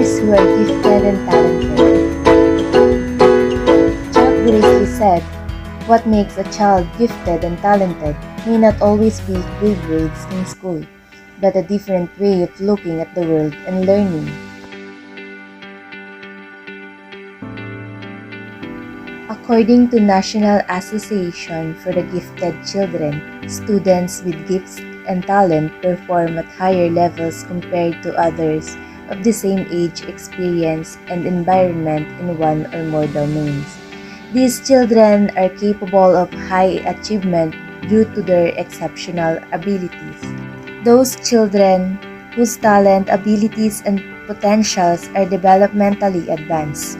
others who are gifted and talented. Chuck Grassley said, "What makes a child gifted and talented may not always be good grades in school, but a different way of looking at the world and learning." According to National Association for the Gifted Children, students with gifts and talent perform at higher levels compared to others of the same age, experience, and environment in one or more domains. These children are capable of high achievement due to their exceptional abilities. Those children whose talent, abilities, and potentials are developmentally advanced.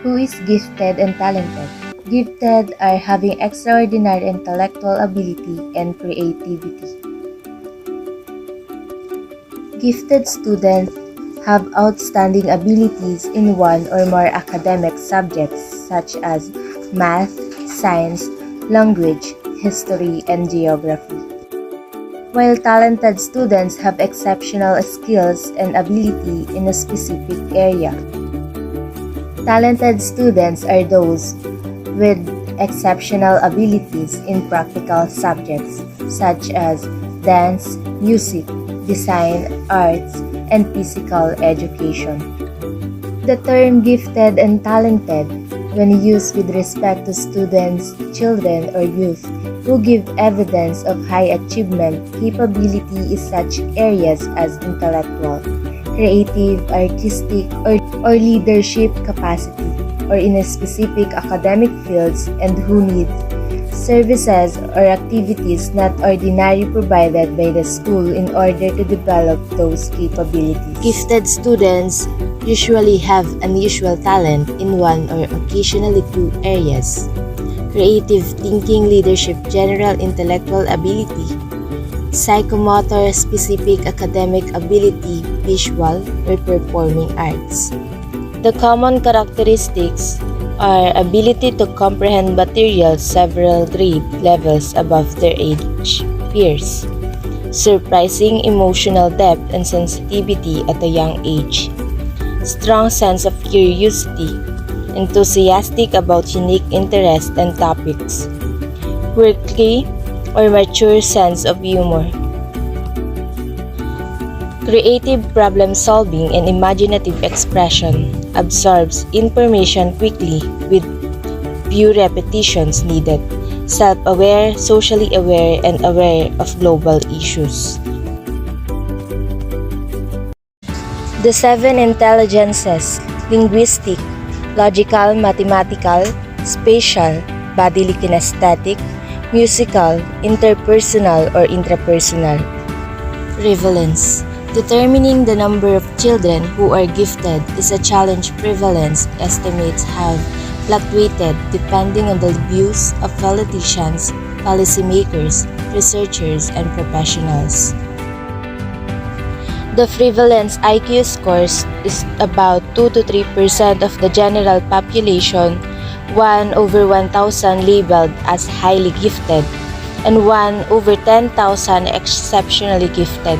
Who is gifted and talented? Gifted are having extraordinary intellectual ability and creativity. Gifted students have outstanding abilities in one or more academic subjects such as math, science, language, history, and geography. While talented students have exceptional skills and ability in a specific area. Talented students are those with exceptional abilities in practical subjects such as dance, music, design, arts, and physical education. The term gifted and talented, when used with respect to students, children, or youth who give evidence of high achievement capability in such areas as intellectual, creative, artistic, or leadership capacity, or in a specific academic fields, and who need services or activities not ordinarily provided by the school in order to develop those capabilities. Gifted students usually have unusual talent in one or occasionally two areas: creative thinking, leadership, general intellectual ability, psychomotor, specific academic ability, visual, or performing arts. The common characteristics are ability to comprehend material several grade levels above their age peers, surprising emotional depth and sensitivity at a young age, strong sense of curiosity, enthusiastic about unique interests and topics, quirky or mature sense of humor, creative problem solving and imaginative expression, absorbs information quickly with few repetitions needed, self-aware, socially aware, and aware of global issues. The 7 intelligences: linguistic, logical, mathematical, spatial, bodily kinesthetic, musical, interpersonal or intrapersonal. Prevalence. Determining the number of children who are gifted is a challenge. Prevalence estimates have fluctuated depending on the views of politicians, policymakers, researchers, and professionals. The prevalence IQ scores is about 2 to 3% of the general population, 1 over 1,000 labeled as highly gifted, and 1 over 10,000 exceptionally gifted.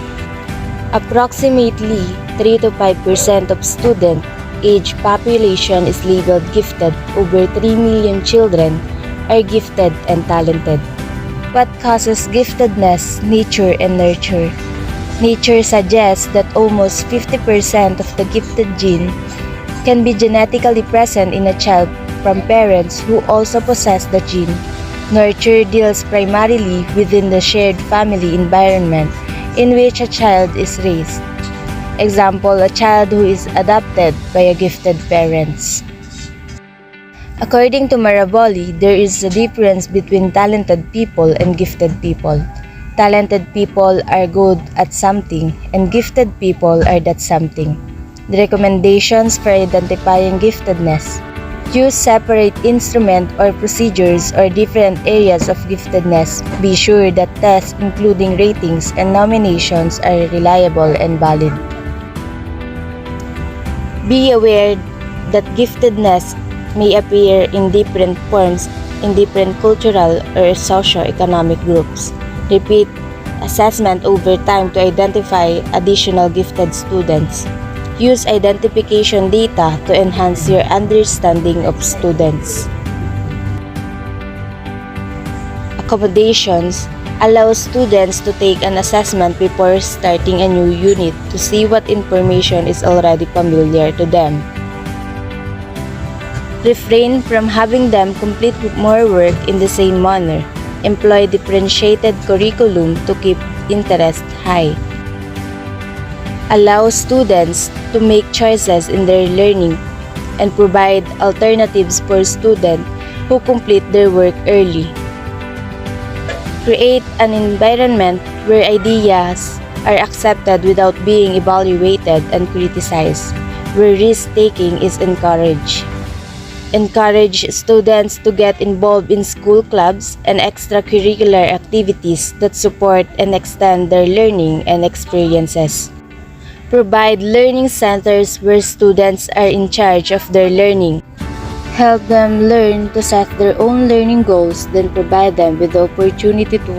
Approximately 3 to 5% of student age population is labeled gifted. Over 3 million children are gifted and talented. What causes giftedness? Nature and nurture. Nature suggests that almost 50% of the gifted gene can be genetically present in a child from parents who also possess the gene. Nurture deals primarily within the shared family environment in which a child is raised. Example, a child who is adopted by a gifted parents. According to Maraboli, there is a difference between talented people and gifted people. Talented people are good at something, and gifted people are that something. The recommendations for identifying giftedness: use separate instrument or procedures or different areas of giftedness. Be sure that tests including ratings and nominations are reliable and valid. Be aware that giftedness may appear in different forms in different cultural or socio-economic groups. Repeat, a assessment over time to identify additional gifted students. Use identification data to enhance your understanding of students. Accommodations allow students to take an assessment before starting a new unit to see what information is already familiar to them. Refrain from having them complete more work in the same manner. Employ differentiated curriculum to keep interest high. Allow students to make choices in their learning and provide alternatives for students who complete their work early. Create an environment where ideas are accepted without being evaluated and criticized, where risk-taking is encouraged. Encourage students to get involved in school clubs and extracurricular activities that support and extend their learning and experiences. Provide learning centers where students are in charge of their learning. Help them learn to set their own learning goals, then provide them with the opportunity to work